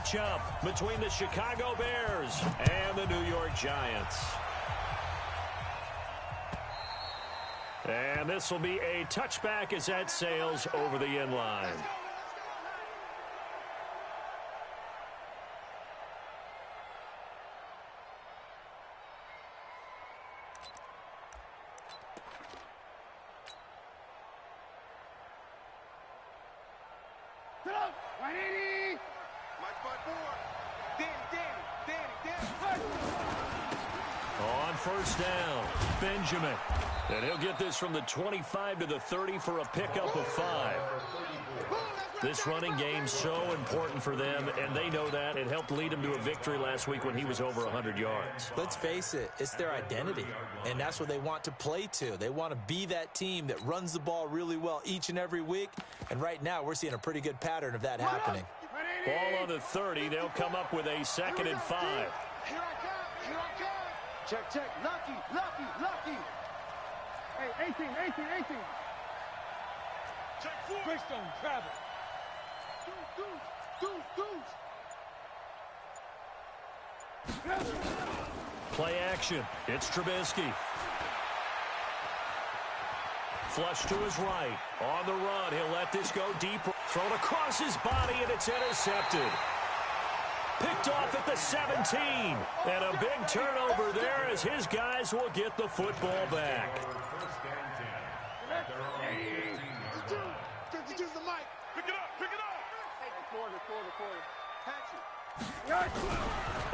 matchup between the Chicago Bears and the New York Giants. And this will be a touchback as that sails over the end line. On first down, Benjamin. And he'll get this from the 25 to the 30 for a pickup of 5. This running game so important for them, and they know that. It helped lead them to a victory last week when he was over 100 yards. Let's face it, it's their identity, and that's what they want to play to. They want to be that team that runs the ball really well each and every week, and right now we're seeing a pretty good pattern of that happening. Ball on the 30. They'll come up with a 2nd and 5. Here I come. Here I come. Check, check. Lucky, lucky, lucky. Hey, 18. Check 4. Bridgestone, travel. Deuce. Play action. It's Trubisky. Flush to his right. On the run. He'll let this go deep. Thrown across his body, and it's intercepted. Picked off at the 17. And a big turnover there as his guys will get the football back. Use the mic. Pick it up. Hey, quarter. Patch it.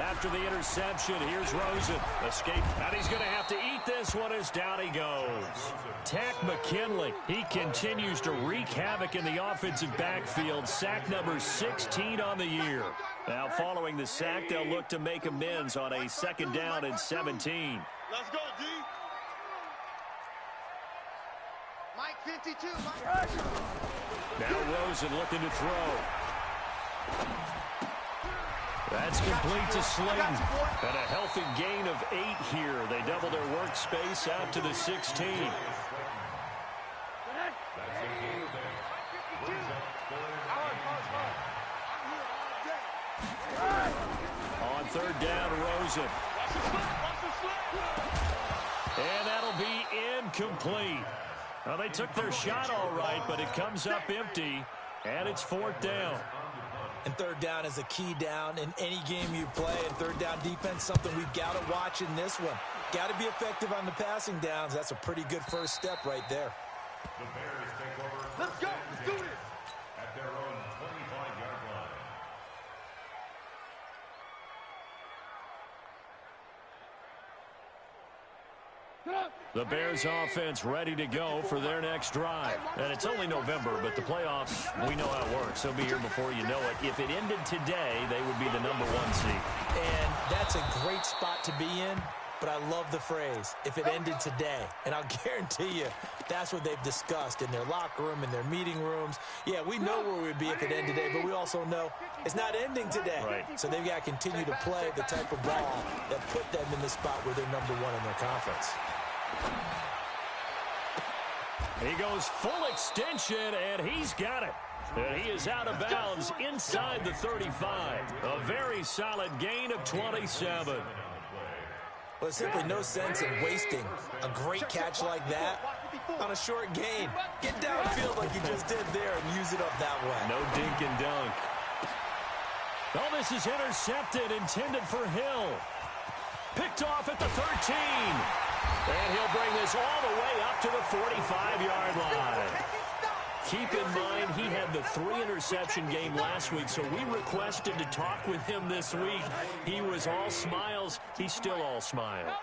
After the interception, here's Rosen. Escape. And he's going to have to eat this one as down he goes. Takk McKinley. He continues to wreak havoc in the offensive backfield. Sack number 16 on the year. Now, following the sack, they'll look to make amends on a 2nd down and 17. Let's go, D. Mike 52. Mike. Now Rosen looking to throw. That's complete to Slayton. And a healthy gain of 8 here. They double their workspace out to the 16. On 3rd down, Rosen. And that'll be incomplete. Well, they took their shot all right, but it comes up empty, and it's 4th down. And 3rd down is a key down in any game you play. And 3rd down defense, something we've got to watch in this one. Got to be effective on the passing downs. That's a pretty good first step right there. The Bears take over. Let's go. Let's do this. At their own 25-yard line. The Bears offense ready to go for their next drive. And it's only November, but the playoffs, we know how it works. They'll be here before you know it. If it ended today, they would be the number 1 seed. And that's a great spot to be in, but I love the phrase, if it ended today. And I'll guarantee you, that's what they've discussed in their locker room, in their meeting rooms. Yeah, we know where we'd be if it ended today, but we also know it's not ending today. Right. So they've got to continue to play the type of ball that put them in the spot where they're number 1 in their conference. He goes full extension, and he's got it. And he is out of bounds inside the 35. A very solid gain of 27. Well, there's simply no sense in wasting a great catch like that on a short gain. Get downfield like you just did there and use it up that way. No dink and dunk. Oh, this is intercepted, intended for Hill. Picked off at the 13. And he'll bring this all the way up to the 45-yard line. Keep in mind, he had the 3-interception game last week, so we requested to talk with him this week. He was all smiles. He's still all smile.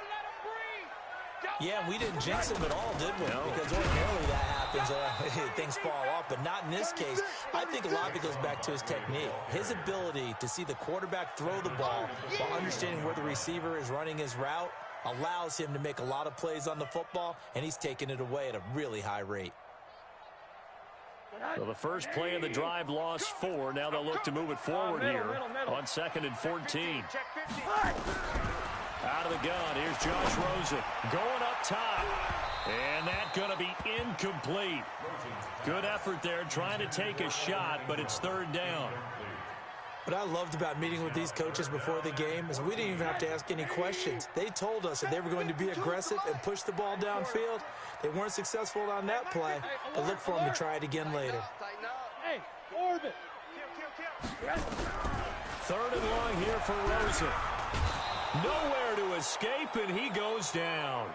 Yeah, we didn't jinx him at all, did we? No. Because ordinarily that happens, things fall off, but not in this case. I think a lot of it goes back to his technique. His ability to see the quarterback throw the ball while understanding where the receiver is running his route allows him to make a lot of plays on the football, and he's taking it away at a really high rate. So the first play of the drive lost 4. Now they'll look to move it forward here on 2nd and 14. Out of the gun, here's Josh Rosen going up top. And that's going to be incomplete. Good effort there trying to take a shot, but it's 3rd down. What I loved about meeting with these coaches before the game is we didn't even have to ask any questions. They told us that they were going to be aggressive and push the ball downfield. They weren't successful on that play, but look for them to try it again later. Hey, orbit. 3rd and long here for Rosen. Nowhere to escape, and he goes down.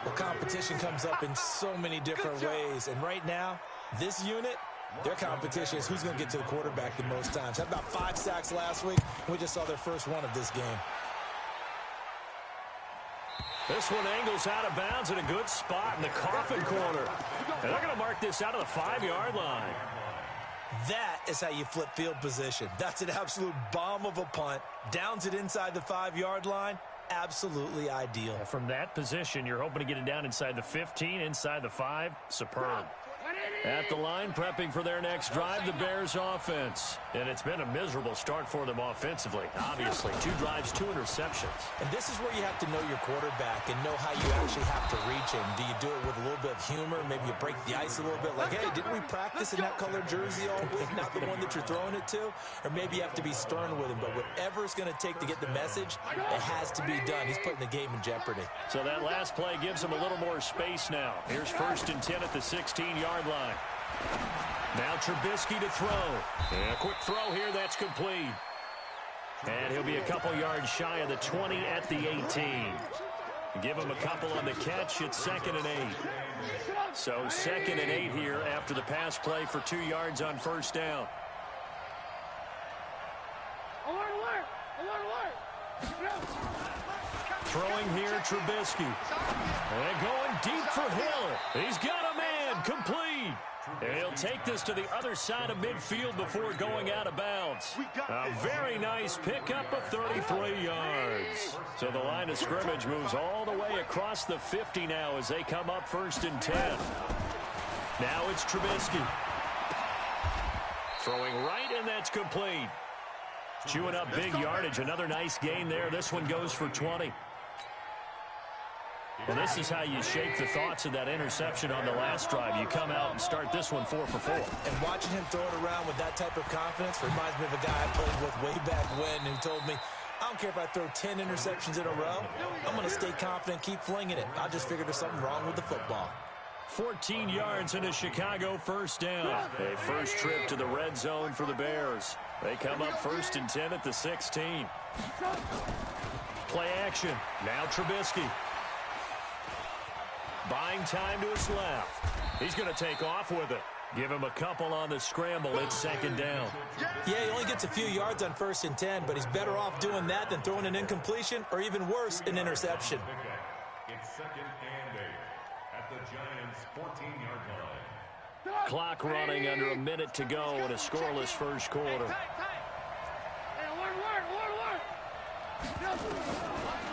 Well, competition comes up in so many different ways, and right now, this unit, their competition is who's going to get to the quarterback the most times. Had about 5 sacks last week. We just saw their first one of this game. This one angles out of bounds in a good spot in the coffin corner. And they're going to mark this out of the 5-yard line. That is how you flip field position. That's an absolute bomb of a punt. Downs it inside the 5-yard line. Absolutely ideal. From that position, you're hoping to get it down inside the 15, inside the 5. Superb. At the line, prepping for their next drive, the Bears offense. And it's been a miserable start for them offensively. Obviously, 2 drives, 2 interceptions. And this is where you have to know your quarterback and know how you actually have to reach him. Do you do it with a little bit of humor? Maybe you break the ice a little bit like, hey, didn't we practice in that colored jersey all week? Not the one that you're throwing it to? Or maybe you have to be stern with him. But whatever it's going to take to get the message, it has to be done. He's putting the game in jeopardy. So that last play gives him a little more space now. Here's 1st and 10 at the 16-yard line. Now Trubisky to throw. And a quick throw here, that's complete. And he'll be a couple yards shy of the 20 at the 18. Give him a couple on the catch. It's 2nd and 8. So 2nd and 8 here after the pass play for 2 yards on 1st down. Throwing here, Trubisky. And going deep for Hill. He's got a man, complete. And he'll take this to the other side of midfield before going out of bounds. A very nice pickup of 33 yards. So the line of scrimmage moves all the way across the 50 now as they come up 1st and 10. Now it's Trubisky. Throwing right, and that's complete. Chewing up big yardage. Another nice gain there. This one goes for 20. Well, this is how you shake the thoughts of that interception on the last drive. You come out and start this one 4 for 4. And watching him throw it around with that type of confidence reminds me of a guy I played with way back when who told me, I don't care if I throw 10 interceptions in a row. I'm going to stay confident, keep flinging it. I just figured there's something wrong with the football. 14 yards into Chicago, 1st down. A first trip to the red zone for the Bears. They come up 1st and 10 at the 16. Play action. Now Trubisky. Buying time to his left. He's going to take off with it. Give him a couple on the scramble. It's 2nd down. Yeah, he only gets a few yards on 1st and 10, but he's better off doing that than throwing an incompletion or even worse, an interception. It's 2nd and 8 at the Giants' 14-yard line. Clock running under a minute to go in a scoreless first quarter.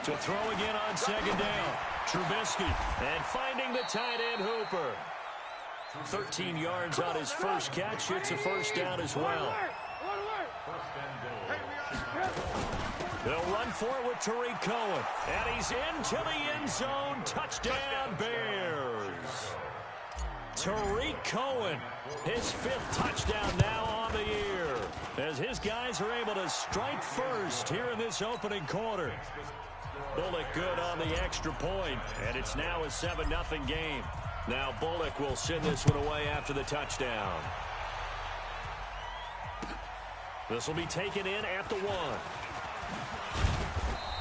To throw again on 2nd down. Trubisky, and finding the tight end Hooper. 13 yards on his first catch. It's a 1st down as well. They'll run for it with Tariq Cohen. And he's into the end zone. Touchdown, Bears. Tariq Cohen, his 5th touchdown now on the year, as his guys are able to strike first here in this opening quarter. Bullock good on the extra point, and it's now a 7-0 game. Now Bullock will send this one away after the touchdown. This will be taken in at the 1.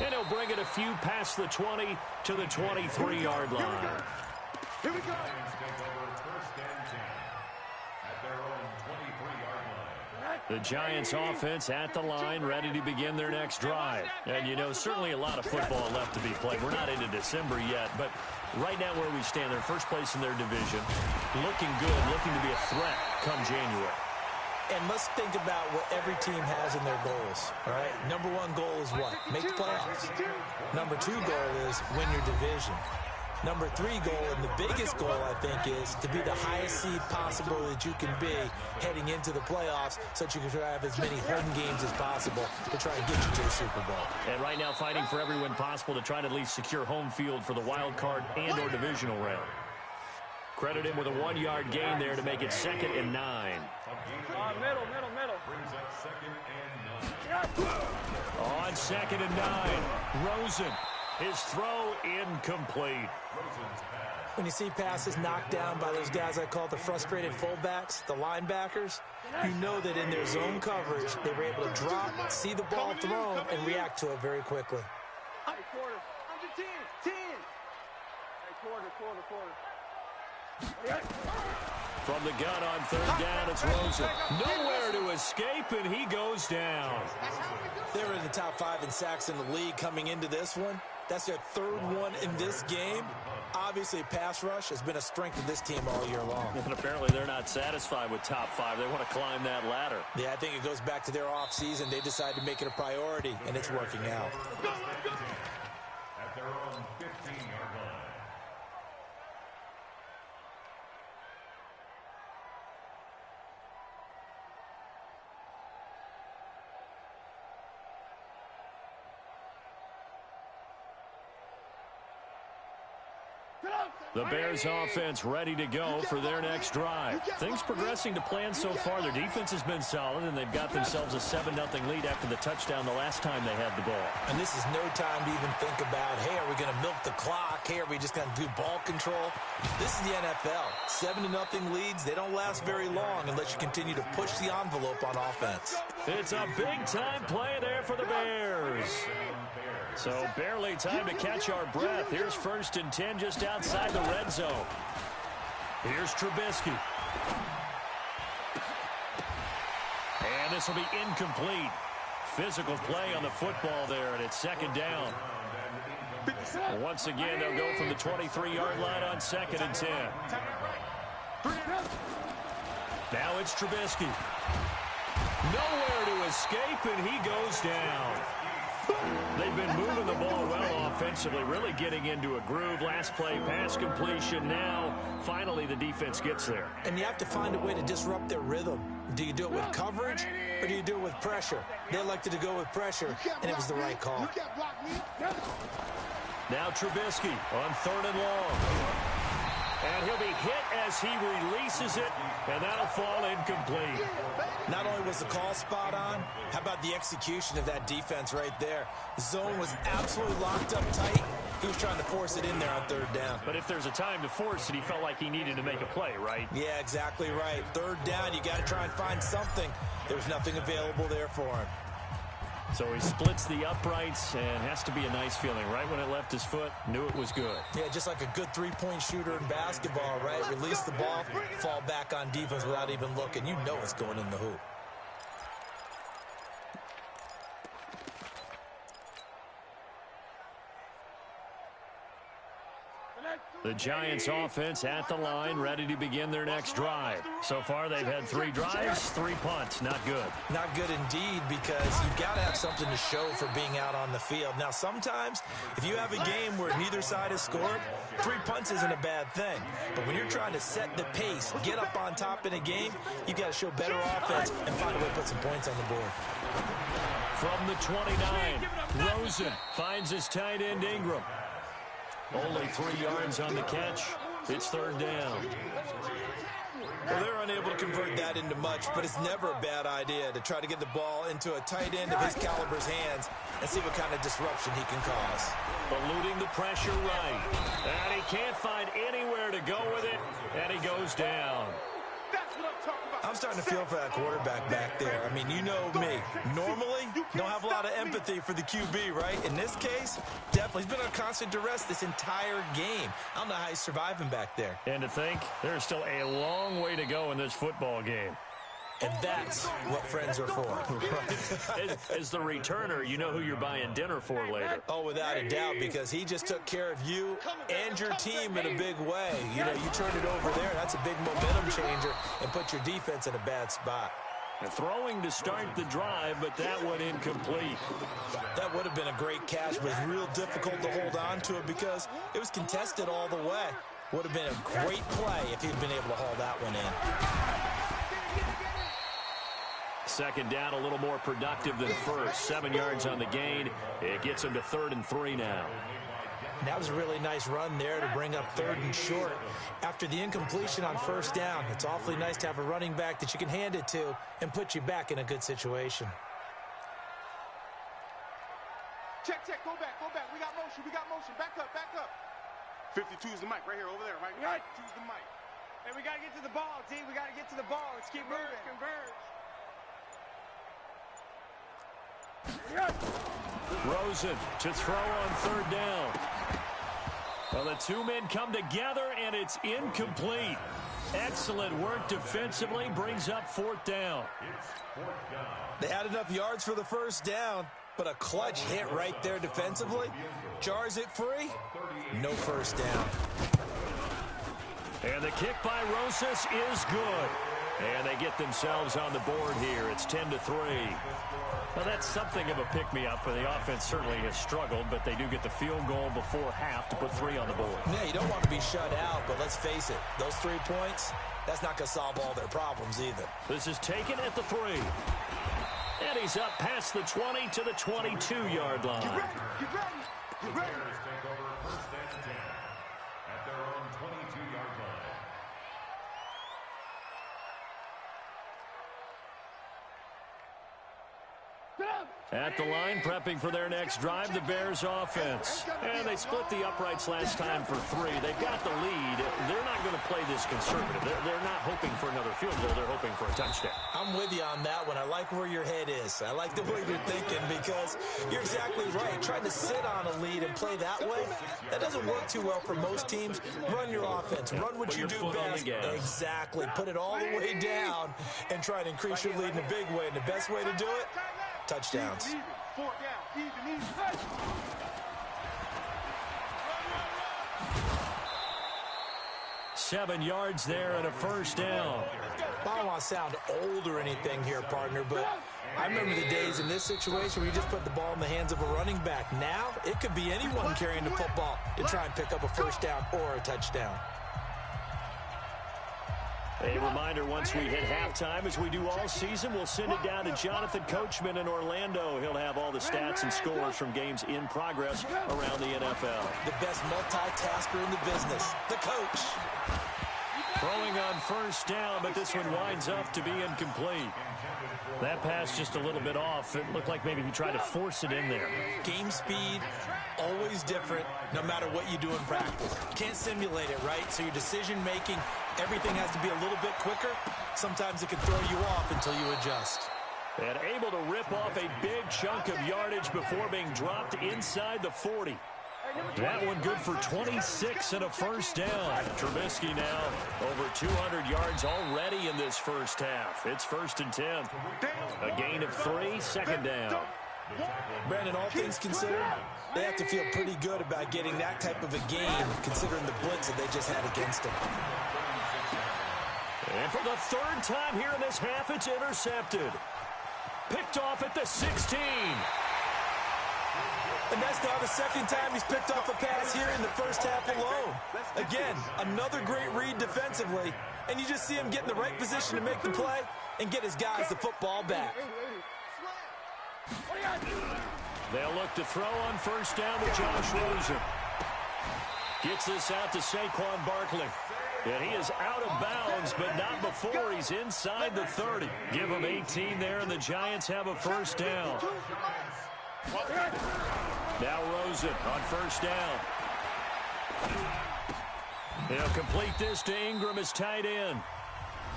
And he'll bring it a few past the 20 to the 23-yard line. Here we go. The Giants offense at the line, ready to begin their next drive. And, you know, certainly a lot of football left to be played. We're not into December yet, but right now where we stand, they're first place in their division. Looking good, looking to be a threat come January. And let's think about what every team has in their goals, all right? Number 1 goal is what? Make the playoffs. Number 2 goal is win your division. Number 3 goal, and the biggest goal, I think, is to be the highest seed possible that you can be heading into the playoffs so that you can have as many home games as possible to try and get you to the Super Bowl. And right now fighting for every win possible to try to at least secure home field for the wild card and or divisional round. Credit him with a 1-yard gain there to make it 2nd and 9. Middle. Brings up 2nd and 9. On 2nd and 9, Rosen. His throw incomplete. When you see passes knocked down by those guys I call the frustrated fullbacks, the linebackers, you know that in their zone coverage, they were able to drop, see the ball thrown, and react to it very quickly. Hey, quarter. Under 10. Hey, quarter. From the gun on 3rd down, it's Rosen. Nowhere to escape, and he goes down. They were in the top 5 in sacks in the league coming into this one. That's their 3rd one in this game. Obviously, pass rush has been a strength of this team all year long. And apparently they're not satisfied with top 5. They want to climb that ladder. Yeah, I think it goes back to their offseason. They decided to make it a priority, and it's working out. At their own 15-yard line. The Bears offense ready to go for their next drive. Things progressing to plan so far. Their defense has been solid, and they've got themselves a 7-0 lead after the touchdown the last time they had the ball. And this is no time to even think about, hey, are we going to milk the clock? Hey, are we just going to do ball control? This is the NFL. 7-0 leads, they don't last very long unless you continue to push the envelope on offense. It's a big-time play there for the Bears. So barely time to catch our breath. Here's 1st and 10 just outside the red zone. Here's Trubisky. And this will be incomplete. Physical play on the football there, and it's 2nd down. Once again, they'll go from the 23-yard line on 2nd and 10. Now it's Trubisky. Nowhere to escape, and he goes down. They've been moving the ball well offensively, really getting into a groove. Last play, pass completion. Now, finally, the defense gets there. And you have to find a way to disrupt their rhythm. Do you do it with coverage, or do you do it with pressure? They elected to go with pressure, and it was the right call. Now Trubisky on 3rd and long. And he'll be hit as he releases it, and that'll fall incomplete. Not only was the call spot on, how about the execution of that defense right there? The zone was absolutely locked up tight. He was trying to force it in there on 3rd down. But if there's a time to force it, he felt like he needed to make a play, right? Yeah, exactly right. 3rd down, you got to try and find something. There was nothing available there for him. So he splits the uprights, and has to be a nice feeling. Right when it left his foot, knew it was good. Yeah, just like a good 3-point shooter in basketball, right? Release the ball, fall back on defense without even looking. You know it's going in the hoop. The Giants offense at the line, ready to begin their next drive. So far, they've had 3 drives, 3 punts. Not good. Not good indeed, because you've got to have something to show for being out on the field. Now, sometimes, if you have a game where neither side has scored, 3 punts isn't a bad thing. But when you're trying to set the pace, get up on top in a game, you've got to show better offense and find a way to put some points on the board. From the 29, Rosen finds his tight end Ingram. Only 3 yards on the catch. It's 3rd down. Well, they're unable to convert that into much, but it's never a bad idea to try to get the ball into a tight end of his caliber's hands and see what kind of disruption he can cause. Eluding the pressure right. And he can't find anywhere to go with it, and he goes down. That's what I'm talking about. I'm starting to feel for that quarterback back there. I mean, you know me. Normally, don't have a lot of empathy for the QB, right? In this case, definitely. He's been under constant duress this entire game. I don't know how he's surviving back there. And to think, there's still a long way to go in this football game. And that's what friends are for. Right. As the returner, you know who you're buying dinner for later. Oh, without a doubt, because he just took care of you and your team in a big way. You know, you turn it over there, that's a big momentum changer, and put your defense in a bad spot. And throwing to start the drive, but that one incomplete. That would have been a great catch, but it was real difficult to hold on to it because it was contested all the way. Would have been a great play if he'd been able to haul that one in. 2nd down, a little more productive than first. 7 yards on the gain. It gets him to 3rd and 3 now. And that was a really nice run there to bring up 3rd and short. After the incompletion on 1st down, it's awfully nice to have a running back that you can hand it to and put you back in a good situation. Check, go back. We got motion. Back up. 52 is the mic right here, over there, right? 52 is the mic. Hey, we got to get to the ball, D. We got to get to the ball. Let's keep moving. Converge. Rosen to throw on 3rd down. Well, the two men come together, and it's incomplete. Excellent work defensively, brings up 4th down. They had enough yards for the 1st down, but a clutch hit right there defensively. Jars it free. No 1st down. And the kick by Rosas is good. And they get themselves on the board here. It's 10-3. Well, that's something of a pick-me-up. The offense certainly has struggled, but they do get the field goal before half to put 3 on the board. Yeah, you don't want to be shut out, but let's face it, those 3 points, that's not going to solve all their problems either. This is taken at the 3. And he's up past the 20 to the 22-yard line. Get ready. Bears take over 1st and 10 at their own 22-yard line. At the line, prepping for their next drive, the Bears offense. And they split the uprights last time for 3. They've got the lead. They're not going to play this conservative. They're not hoping for another field goal. They're hoping for a touchdown. I'm with you on that one. I like where your head is. I like the way you're thinking because you're exactly right. Trying to sit on a lead and play that way, that doesn't work too well for most teams. Run your offense. Run what you do best. Exactly. Put it all the way down and try and increase your lead in a big way. And the best way to do it, touchdowns. 4 down. Even. 7 yards there and a 1st down. I don't want to sound old or anything here, partner, but I remember the days in this situation where you just put the ball in the hands of a running back. Now, it could be anyone carrying the football to try and pick up a 1st down or a touchdown. A reminder, once we hit halftime, as we do all season, we'll send it down to Jonathan Coachman in Orlando. He'll have all the stats and scores from games in progress around the NFL. The best multitasker in the business, the coach. Throwing on 1st down, but this one winds up to be incomplete. That pass just a little bit off. It looked like maybe he tried to force it in there. Game speed, always different, no matter what you do in practice. Can't simulate it, right? So your decision-making, everything has to be a little bit quicker. Sometimes it can throw you off until you adjust. And able to rip off a big chunk of yardage before being dropped inside the 40. That one good for 26 and a 1st down. Trubisky now over 200 yards already in this 1st half. It's 1st and 10. A gain of 3, 2nd down. Brandon, all things considered, they have to feel pretty good about getting that type of a game, considering the blitz that they just had against them. And for the 3rd time here in this half, it's intercepted. Picked off at the 16. And that's now the 2nd time he's picked off a pass here in the 1st half alone. Again, another great read defensively, and you just see him get in the right position to make the play and get his guys the football back. They'll look to throw on 1st down to Josh Rosen. Gets this out to Saquon Barkley. And he is out of bounds, but not before he's inside the 30. Give him 18 there, and the Giants have a 1st down. Now Rosen on 1st down. They'll complete this to Ingram as tight end.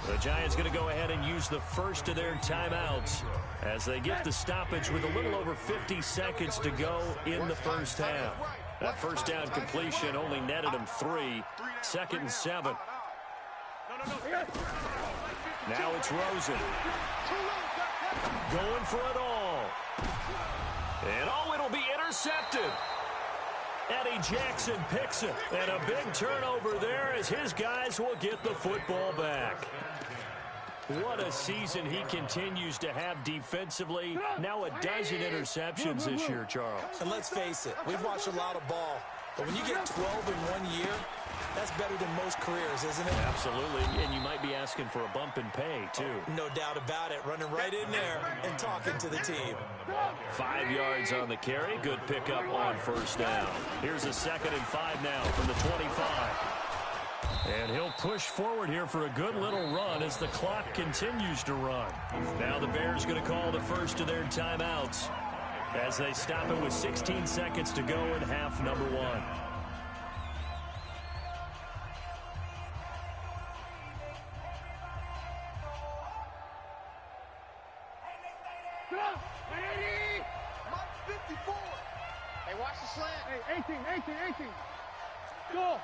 The Giants going to go ahead and use the first of their timeouts as they get the stoppage with a little over 50 seconds to go in the 1st half. That 1st down completion only netted them 3. 2nd and 7. Now it's Rosen. Going for it all. And it'll be intercepted. Eddie Jackson picks it. And a big turnover there as his guys will get the football back. What a season he continues to have defensively. Now a dozen interceptions this year, Charles. And let's face it, we've watched a lot of ball. But when you get 12 in 1 year, that's better than most careers, isn't it? Absolutely, and you might be asking for a bump in pay, too. No doubt about it. Running right in there and talking to the team. 5 yards on the carry. Good pickup on first down. Here's a 2nd and 5 now from the 25. And he'll push forward here for a good little run as the clock continues to run. Now the Bears going to call the first of their timeouts as they stop it with 16 seconds to go in half number 1. Hey, watch the slant. Hey, 18. Go.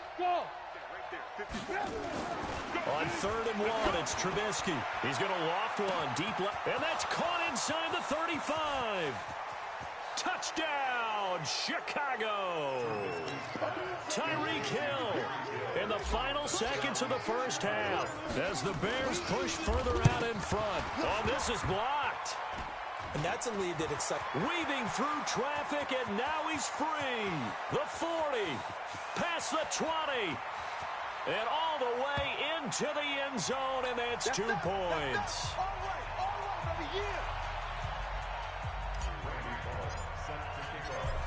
On 3rd and 1, it's Trubisky. He's going to loft one deep left, and that's caught inside the 35. Touchdown, Chicago. Tyreek Hill in the final seconds of the first half as the Bears push further out in front. Oh, this is blocked. And that's a lead that excites. Weaving through traffic, and now he's free. The 40, past the 20, and all the way into the end zone, and that's 2 points. All right, baby, yeah.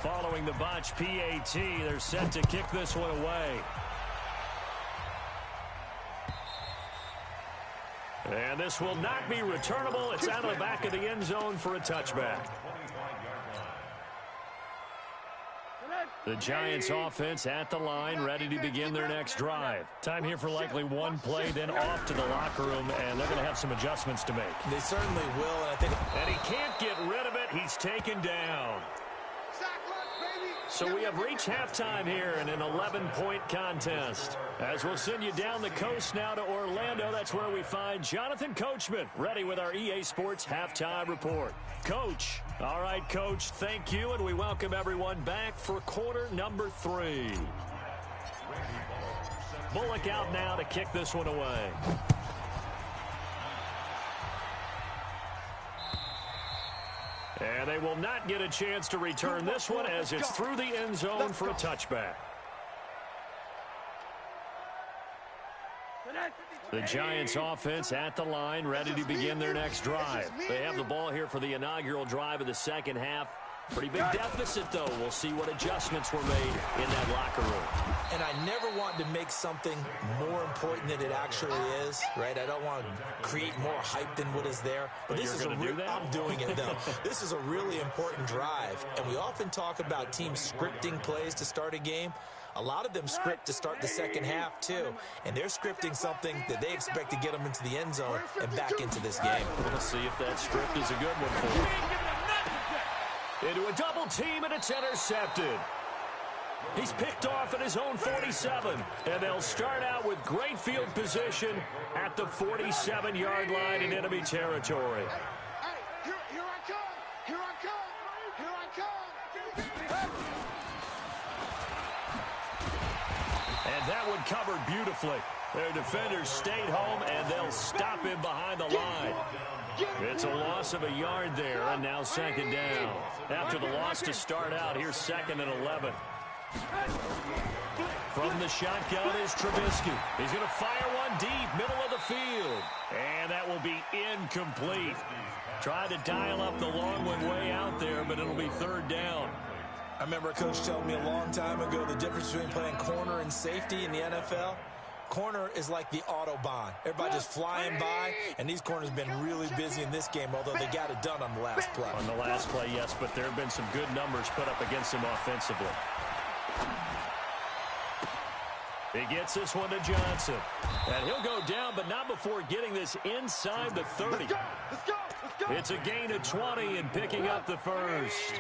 Following the botch PAT, they're set to kick this one away. And this will not be returnable. It's out of the back of the end zone for a touchback. The Giants offense at the line, ready to begin their next drive. Time here for likely one play, then off to the locker room, and they're going to have some adjustments to make. They certainly will, And he can't get rid of it. He's taken down. So we have reached halftime here in an 11-point contest. As we'll send you down the coast now to Orlando, that's where we find Jonathan Coachman, ready with our EA Sports Halftime Report. Coach. All right, Coach, thank you, and we welcome everyone back for quarter number 3. Bullock out now to kick this one away. And they will not get a chance to return this one as it's through the end zone for a touchback. The Giants offense at the line, ready to begin their next drive. They have the ball here for the inaugural drive of the second half. Pretty big deficit, though. We'll see what adjustments were made in that locker room. And I never want to make something more important than it actually is, right? I don't want to create more hype than what is there. But this is I'm doing it, though. This is a really important drive. And we often talk about teams scripting plays to start a game. A lot of them script to start the second half, too. And they're scripting something that they expect to get them into the end zone and back into this game. We'll see if that script is a good one for them. Into a double team, and it's intercepted. He's picked off at his own 47, and they'll start out with great field position at the 47-yard line in enemy territory. Hey, here I come. And that one covered beautifully. Their defenders stayed home, and they'll stop him behind the line. It's a loss of a yard there, and now second down. After the loss to start out, here's 2nd and 11. From the shotgun is Trubisky. He's going to fire one deep, middle of the field. And that will be incomplete. Tried to dial up the long one way out there, but it'll be 3rd down. I remember a coach telling me a long time ago the difference between playing corner and safety in the NFL. Corner is like the Autobahn. Everybody just flying by, and these corners have been really busy in this game, although they got it done on the last play. On the last play, yes, but there have been some good numbers put up against him offensively. He gets this one to Johnson. And he'll go down, but not before getting this inside the 30. Let's go. It's a gain of 20 and picking up the first.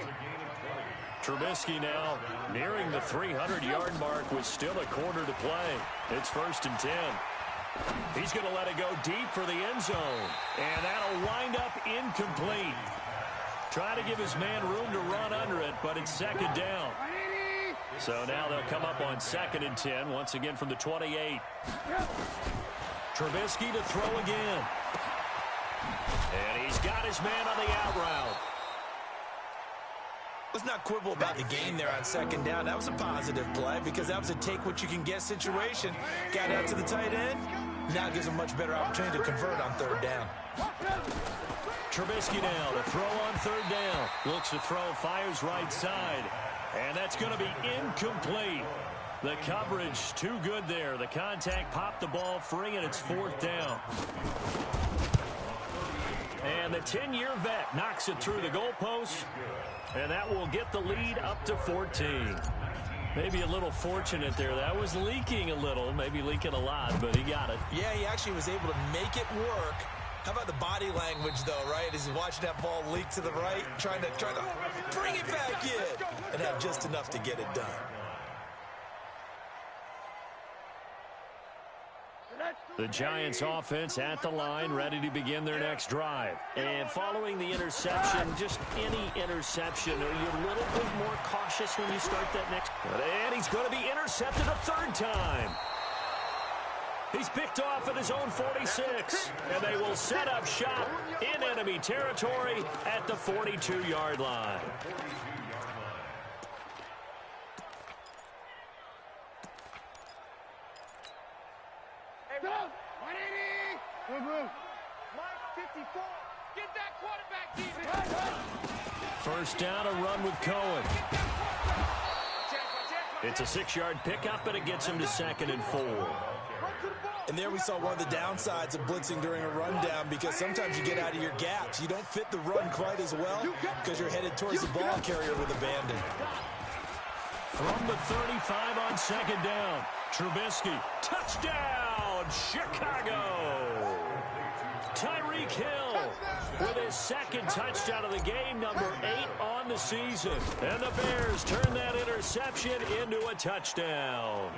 Trubisky now nearing the 300-yard mark with still a quarter to play. It's 1st and 10. He's going to let it go deep for the end zone. And that'll wind up incomplete. Try to give his man room to run under it, but it's 2nd down. So now they'll come up on 2nd and 10, once again from the 28. Trubisky to throw again. And he's got his man on the out route. Let's not quibble about the gain there on second down. That was a positive play because that was a take-what-you-can-get situation. Got out to the tight end. Now gives him a much better opportunity to convert on third down. Trubisky now to throw on third down. Looks to throw, fires right side. And that's going to be incomplete. The coverage too good there. The contact popped the ball free, and it's fourth down. And the 10-year vet knocks it through the goalpost. And that will get the lead up to 14. Maybe a little fortunate there. That was leaking a little, maybe leaking a lot, but he got it. Yeah, he actually was able to make it work. How about the body language, though, right? As he's watching that ball leak to the right, trying to bring it back in and have just enough to get it done. The Giants offense at the line, ready to begin their next drive. And following the interception, just any interception, are you a little bit more cautious when you start that next? And he's going to be intercepted a third time. He's picked off at his own 46, and they will set up shop in enemy territory at the 42-yard line. Get that quarterback deep. First down, a run with Cohen. It's a 6-yard pickup, and it gets him to second and 4. And there we saw one of the downsides of blitzing during a rundown, because sometimes you get out of your gaps. You don't fit the run quite as well because you're headed towards the ball carrier with abandon. From the 35 on second down, Trubisky, touchdown, Chicago! Tyreek Hill with his second touchdown of the game, number 8 on the season. And the Bears turn that interception into a touchdown.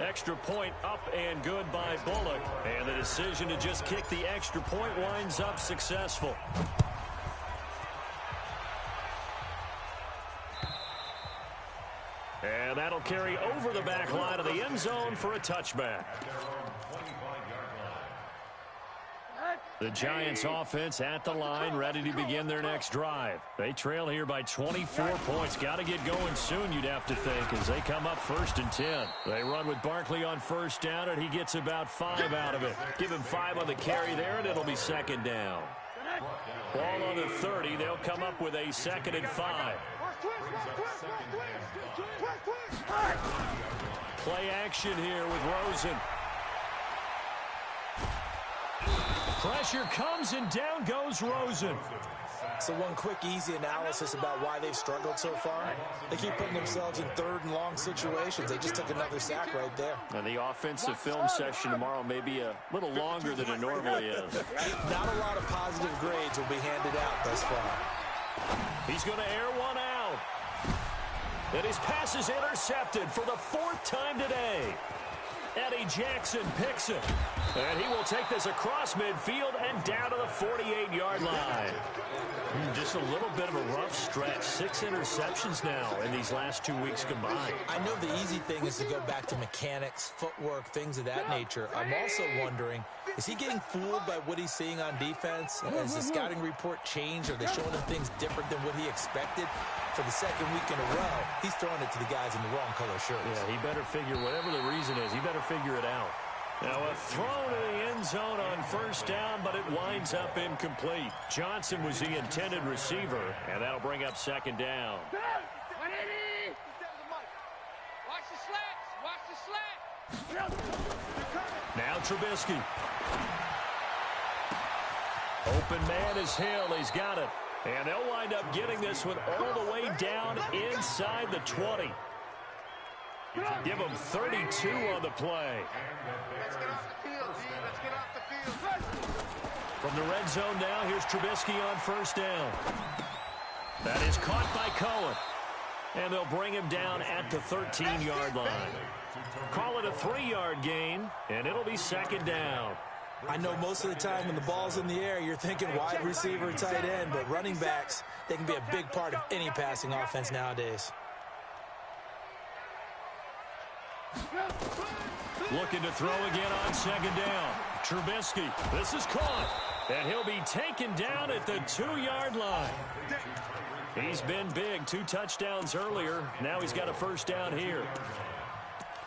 Extra point up and good by Bullock. And the decision to just kick the extra point winds up successful. And that'll carry over the back line of the end zone for a touchback. The Giants offense at the line, ready to begin their next drive. They trail here by 24 points. Got to get going soon, you'd have to think, as they come up 1st and 10. They run with Barkley on first down, and he gets about 5 out of it. Give him 5 on the carry there, and it'll be second down. Ball on the 30. They'll come up with a 2nd and 5. Play action here with Rosen. Pressure comes, and down goes Rosen. So one quick, easy analysis about why they've struggled so far. They keep putting themselves in 3rd and long situations. They just took another sack right there. And the offensive film session tomorrow may be a little longer than it normally is. Not a lot of positive grades will be handed out thus far. He's going to air one out. And his pass is intercepted for the 4th time today. Eddie Jackson picks it. And he will take this across midfield and down to the 48-yard line. Just a little bit of a rough stretch. 6 interceptions now in these last 2 weeks combined. I know the easy thing is to go back to mechanics, footwork, things of that nature. I'm also wondering, is he getting fooled by what he's seeing on defense? Has the scouting report changed? Are they showing him things different than what he expected? For the 2nd week in a row, he's throwing it to the guys in the wrong color shirts. Yeah, he better figure, whatever the reason is, he better figure it out. Now a throw to the end zone on first down, but it winds up incomplete. Johnson was the intended receiver, and that'll bring up 2nd down. Watch the slats. Watch the slats. Now Trubisky. Open man is Hill. He's got it. And they'll wind up getting this one all the way down inside the 20. Give them 32 on the play. Let's get off the field, G. Let's get off the field. From the red zone now, here's Trubisky on first down. That is caught by Cohen. And they'll bring him down at the 13-yard line. Call it a 3-yard gain, and it'll be 2nd down. I know most of the time when the ball's in the air, you're thinking wide receiver, tight end, but running backs, they can be a big part of any passing offense nowadays. Looking to throw again on 2nd down. Trubisky, this is caught, and he'll be taken down at the 2-yard line. He's been big, 2 touchdowns earlier. Now he's got a first down here.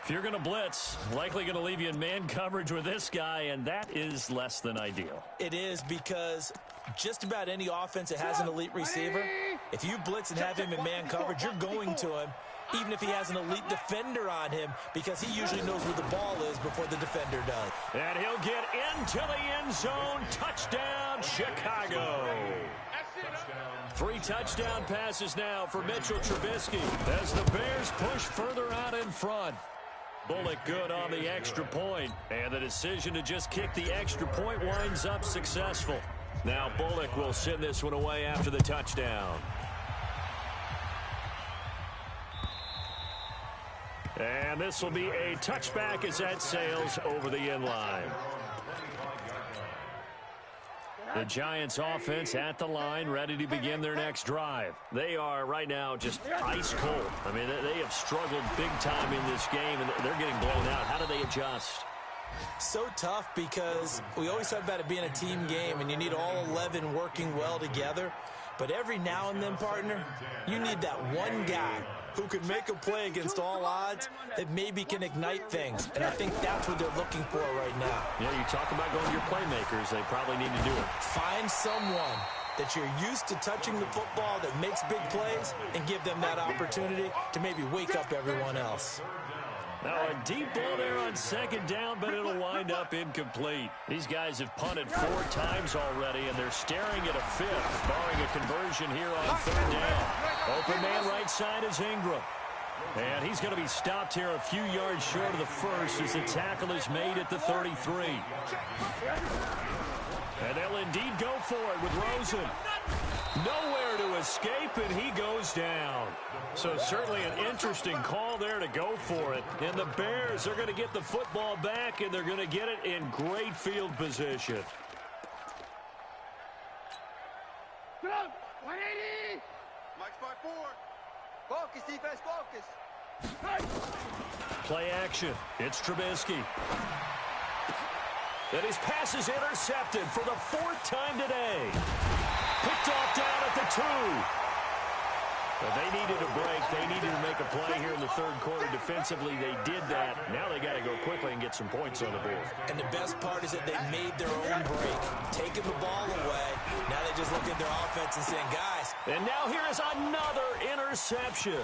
If you're going to blitz, likely going to leave you in man coverage with this guy, and that is less than ideal. It is, because just about any offense that has an elite receiver, if you blitz and have him in man coverage, you're going to him, even if he has an elite defender on him, because he usually knows where the ball is before the defender does. And he'll get into the end zone. Touchdown, Chicago. 3 touchdown passes now for Mitchell Trubisky as the Bears push further out in front. Bullock good on the extra point, and the decision to just kick the extra point winds up successful. Now Bullock will send this one away after the touchdown. And this will be a touchback as that sails over the end line. The Giants offense at the line, ready to begin their next drive. They are right now just ice cold. I mean, they have struggled big time in this game, and they're getting blown out. How do they adjust? So tough, because we always talk about it being a team game, and you need all 11 working well together. But every now and then, partner, you need that one guy who can make a play against all odds that maybe can ignite things. And I think that's what they're looking for right now. Yeah, you talk about going to your playmakers. They probably need to do it. Find someone that you're used to touching the football that makes big plays and give them that opportunity to maybe wake up everyone else. Now a deep ball there on second down, but it'll wind up incomplete. These guys have punted 4 times already, and they're staring at a 5th, barring a conversion here on third down. Open man right side is Ingram. And he's going to be stopped here a few yards short of the first as the tackle is made at the 33. And they'll indeed go for it with Rosen. Nowhere to escape, and he goes down. So certainly an interesting call there to go for it. And the Bears are going to get the football back, and they're going to get it in great field position. Get up! 180! Mike spot 4. Focus, defense, focus. Play action. It's Trubisky. And his pass is intercepted for the 4th time today. Picked off down at the 2. But they needed a break. They needed to make a play here in the third quarter. Defensively, they did that. Now they got to go quickly and get some points on the board. And the best part is that they made their own break, taking the ball away. Now they just look at their offense and saying, guys. And now here is another interception.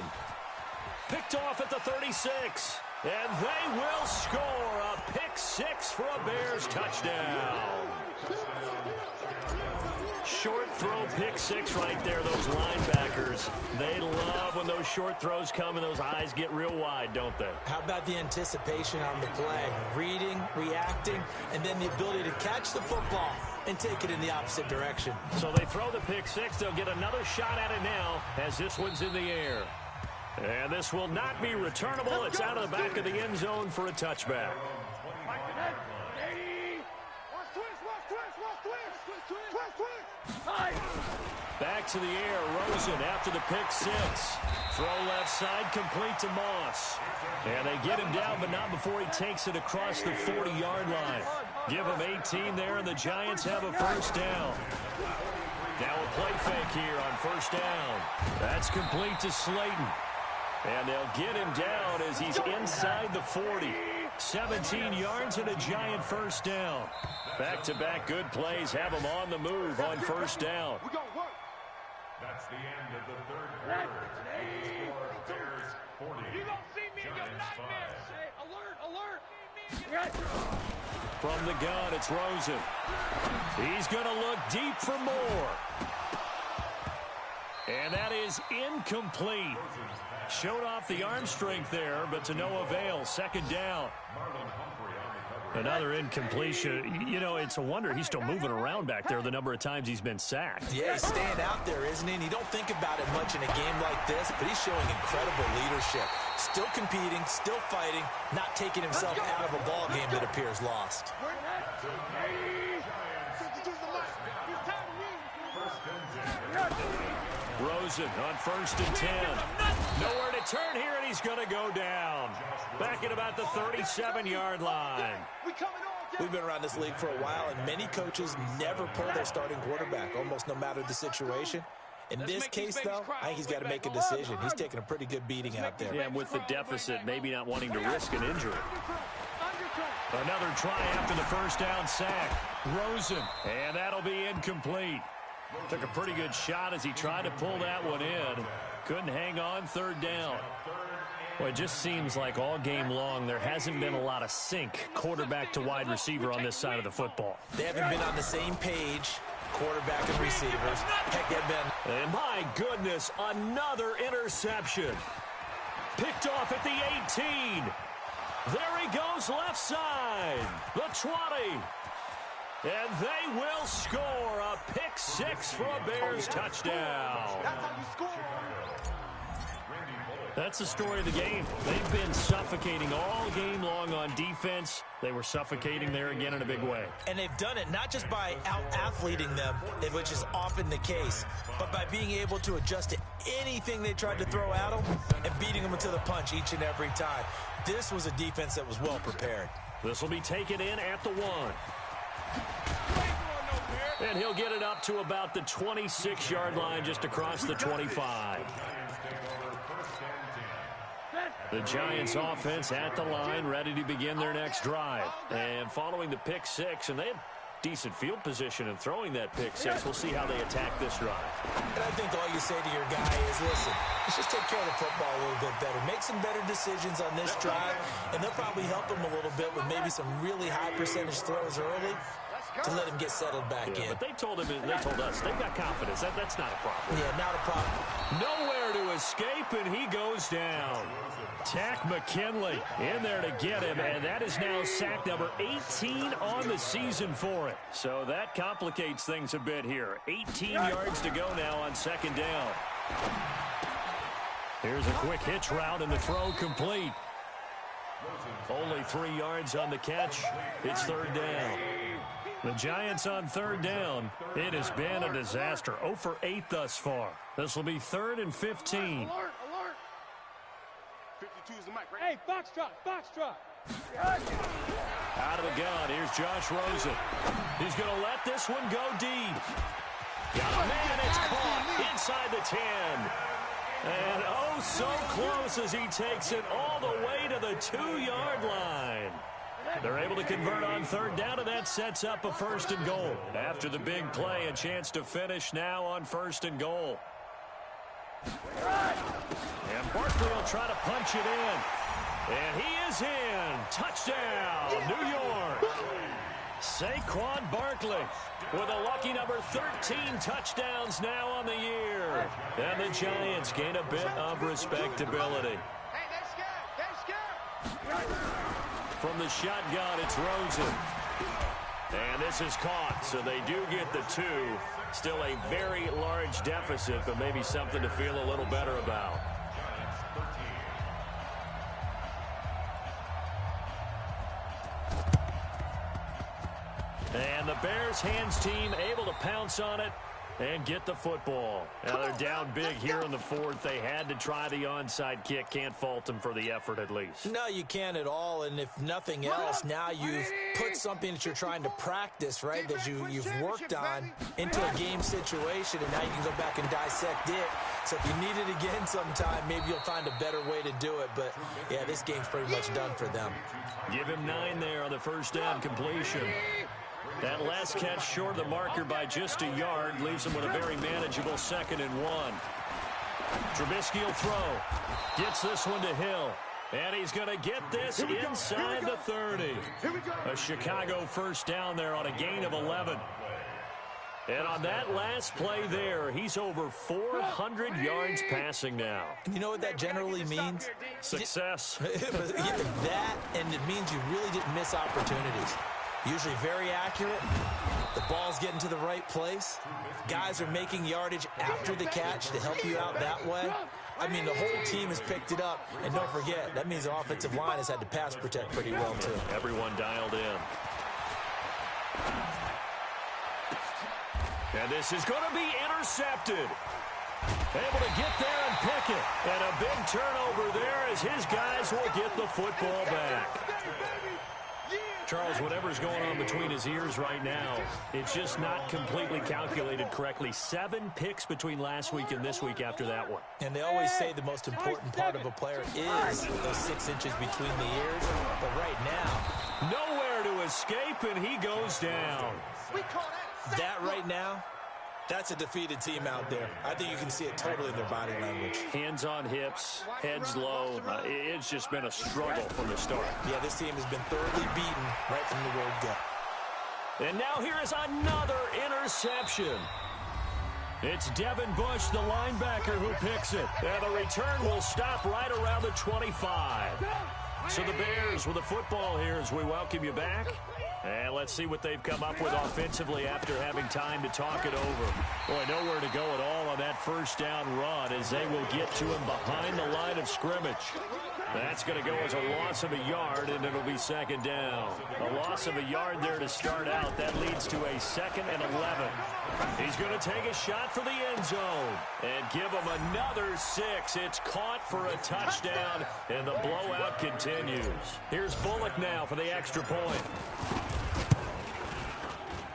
Picked off at the 36. And they will score a pick-6 for a Bears touchdown. Short throw, pick-6 right there. Those linebackers, they love when those short throws come and those eyes get real wide, don't they? How about the anticipation on the play? Reading, reacting, and then the ability to catch the football and take it in the opposite direction. So they throw the pick-6. They'll get another shot at it now as this one's in the air. And this will not be returnable. It's out of the back of the end zone for a touchback. Back to the air. Rosen after the pick-6. Throw left side, complete to Moss. And they get him down, but not before he takes it across the 40-yard line. Give him 18 there, and the Giants have a first down. Now a play fake here on first down. That's complete to Slayton. And they'll get him down as he's inside the 40. 17 yards and a Giant first down. Back-to-back good plays have him on the move on first down. That's the end of the third quarter. Score Bears 40. You don't see me in your nightmares. Hey, alert, alert. From the gun, it's Rosen. He's going to look deep for more. And that is incomplete. Showed off the arm strength there, but to no avail. Second down. Another incompletion. You know, it's a wonder he's still moving around back there the number of times he's been sacked. Yeah, he's staying out there, isn't he? And you don't think about it much in a game like this, but he's showing incredible leadership. Still competing, still fighting, not taking himself out of a ball game that appears lost. Rosen on first and 10. Nowhere to turn here, and he's going to go down. Back at about the 37-yard line. We've been around this league for a while, and many coaches never pull their starting quarterback, almost no matter the situation. In this case, though, I think he's got to make a decision. He's taking a pretty good beating out there. Yeah, and with the deficit, maybe not wanting to risk an injury. Another try after the first down sack. Rosen, and that'll be incomplete. Took a pretty good shot as he tried to pull that one in. Couldn't hang on, third down. Well, it just seems like all game long there hasn't been a lot of sync quarterback to wide receiver on this side of the football. They haven't been on the same page, quarterback and receivers. Heck, they've been. And my goodness, another interception. Picked off at the 18. There he goes left side. The 20. And they will score a pick six for a Bears touchdown. That's how you score. That's the story of the game. They've been suffocating all game long on defense. They were suffocating there again in a big way. And they've done it not just by out-athleting them, which is often the case, but by being able to adjust to anything they tried to throw at them and beating them to the punch each and every time. This was a defense that was well prepared. This will be taken in at the 1. And he'll get it up to about the 26-yard line just across the 25. The Giants offense at the line, ready to begin their next drive. And following the pick six, and they had decent field position in throwing that pick six. We'll see how they attack this drive. And I think all you say to your guy is, listen, let's just take care of the football a little bit better. Make some better decisions on this drive, and they'll probably help him a little bit with maybe some really high percentage throws early to let him get settled back in. But they told us they've got confidence. That's not a problem. Yeah, not a problem. Nowhere to escape, and he goes down. Tack McKinley in there to get him, and that is now sack number 18 on the season for it. So that complicates things a bit here. 18 yards to go now on second down. Here's a quick hitch route, and the throw complete. Only 3 yards on the catch. It's third down. The Giants on third down. It has been a disaster. 0 for 8 thus far. This will be 3rd and 15. Alert, alert. 52 is the mic, right? Hey, foxtrot, foxtrot. Out of the gun, here's Josh Rosen. He's going to let this one go deep. Got a man, it's caught inside the 10. And oh, so close as he takes it all the way to the 2-yard line. They're able to convert on third down, and that sets up a 1st and goal. After the big play, a chance to finish now on 1st and goal. And Barkley will try to punch it in. And he is in. Touchdown, New York. Saquon Barkley with a lucky number 13 touchdowns now on the year. And the Giants gain a bit of respectability. Hey, they're scared. From the shotgun, it's Rosen. And this is caught, so they do get the 2. Still a very large deficit, but maybe something to feel a little better about. And the Bears hands team able to pounce on it and get the football. Now they're down big here in the 4th. They had to try the onside kick. Can't fault them for the effort at least. No, you can't at all. And if nothing else, now you've put something that you're trying to practice, right, that you've worked on into a game situation, and now you can go back and dissect it. So if you need it again sometime, maybe you'll find a better way to do it. But, yeah, this game's pretty much done for them. Give him 9 there on the first down completion. That last catch short of the marker by just a yard leaves him with a very manageable 2nd and 1. Trubisky will throw. Gets this one to Hill. And he's going to get this inside the 30. A Chicago first down there on a gain of 11. And on that last play there, he's over 400 yards passing now. You know what that generally means? Success. That, and it means you really didn't miss opportunities. Usually very accurate. The ball's getting to the right place. Guys are making yardage after the catch to help you out that way. I mean, the whole team has picked it up. And don't forget, that means the offensive line has had to pass protect pretty well, too. Everyone dialed in. And this is going to be intercepted. Able to get there and pick it. And a big turnover there as his guys will get the football back. Charles, whatever's going on between his ears right now, it's just not completely calculated correctly. 7 picks between last week and this week after that one. And they always say the most important part of a player is those 6 inches between the ears. But right now, nowhere to escape, and he goes down. That right now, that's a defeated team out there. I think you can see it totally in their body language. Hands on hips, heads low. It's just been a struggle from the start. Yeah, this team has been thoroughly beaten right from the word go. And now here is another interception. It's Devin Bush, the linebacker, who picks it. And the return will stop right around the 25. So the Bears with the football here as we welcome you back. And let's see what they've come up with offensively after having time to talk it over. Boy, nowhere to go at all on that first down run as they will get to him behind the line of scrimmage. That's going to go as a loss of a yard, and it'll be 2nd down. A loss of a yard there to start out. That leads to a 2nd and 11. He's going to take a shot for the end zone and give him another 6. It's caught for a touchdown, and the blowout continues. Here's Bullock now for the extra point.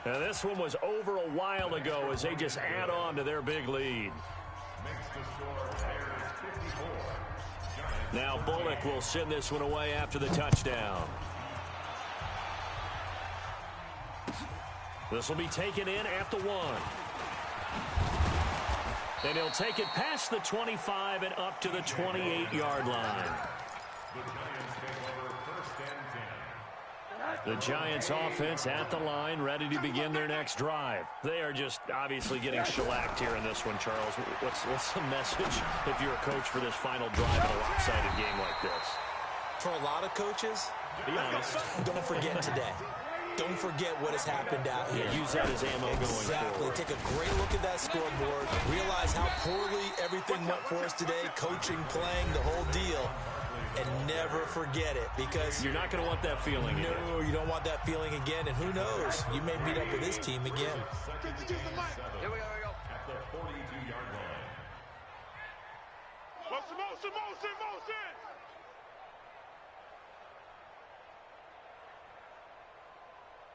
Now this one was over a while ago as they just add on to their big lead. Now Bullock will send this one away after the touchdown. This will be taken in at the 1. And he'll take it past the 25 and up to the 28-yard line. The Giants offense at the line, ready to begin their next drive. They are just obviously getting shellacked here in this one, Charles. What's the message if you're a coach for this final drive in a lopsided game like this? For a lot of coaches, be honest, don't forget today. Don't forget what has happened out here. Yeah, use that as ammo going forward. Exactly. Take a great look at that scoreboard. Realize how poorly everything went for us today. Coaching, playing, the whole deal. And never forget it, because you're not going to want that feeling again. No, you don't want that feeling again. And who knows? You may meet up with this team again. Here we go. At the 42-yard line. Motion.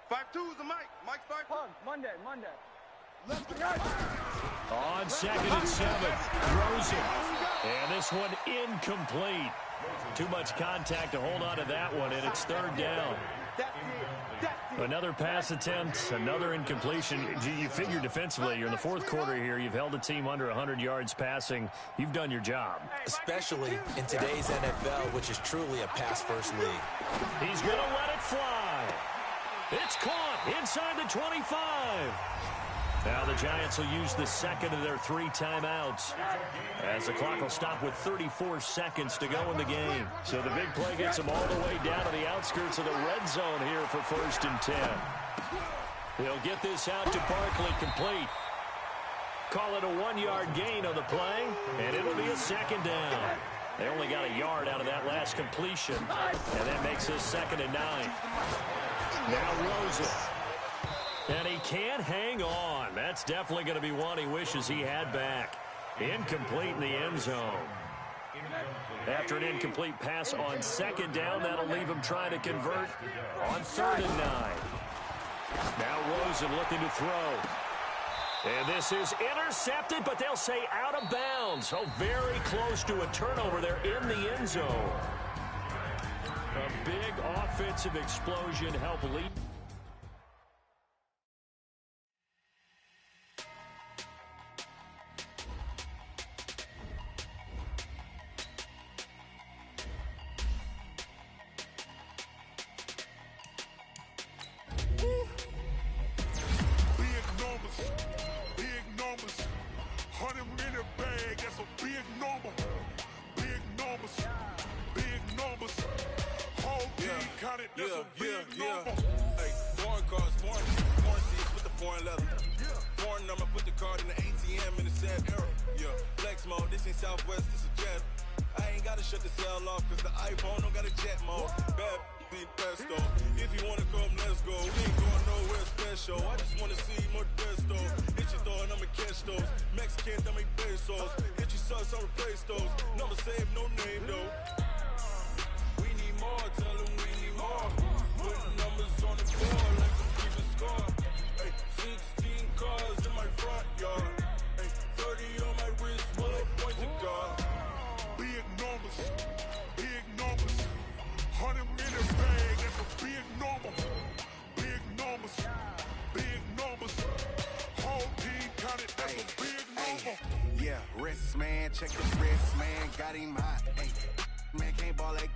5-2 is the mic. Mike's 5-2. Monday. Left to right. On 2nd and 7, throws it. And this one incomplete. Too much contact to hold on to that one, and it's 3rd down. Another pass attempt, another incompletion. You figure defensively, you're in the 4th quarter here. You've held a team under 100 yards passing. You've done your job. Especially in today's NFL, which is truly a pass-first league. He's going to let it fly. It's caught inside the 25. Now the Giants will use the 2nd of their 3 timeouts as the clock will stop with 34 seconds to go in the game. So the big play gets them all the way down to the outskirts of the red zone here for 1st and 10. He'll get this out to Barkley, complete. Call it a 1-yard gain on the play, and it'll be a 2nd down. They only got a yard out of that last completion, and that makes this 2nd and 9. Now Rosen. And he can't hang on. That's definitely going to be one he wishes he had back. Incomplete in the end zone. After an incomplete pass on 2nd down, that'll leave him trying to convert on 3rd and 9. Now Rosen looking to throw. And this is intercepted, but they'll say out of bounds. So very close to a turnover there in the end zone. A big offensive explosion helped lead. Putting numbers on the board like a previous score. Ay, 16 cars in my front yard. Ay, 30 on my wrist, bullet point to God. Big numbers, big numbers. 100-minute bag, that's a big number. Big numbers, big numbers. Whole team counted, that's a big number. Yeah, wrist man, check the wrist man, got him hot. Man can't ball like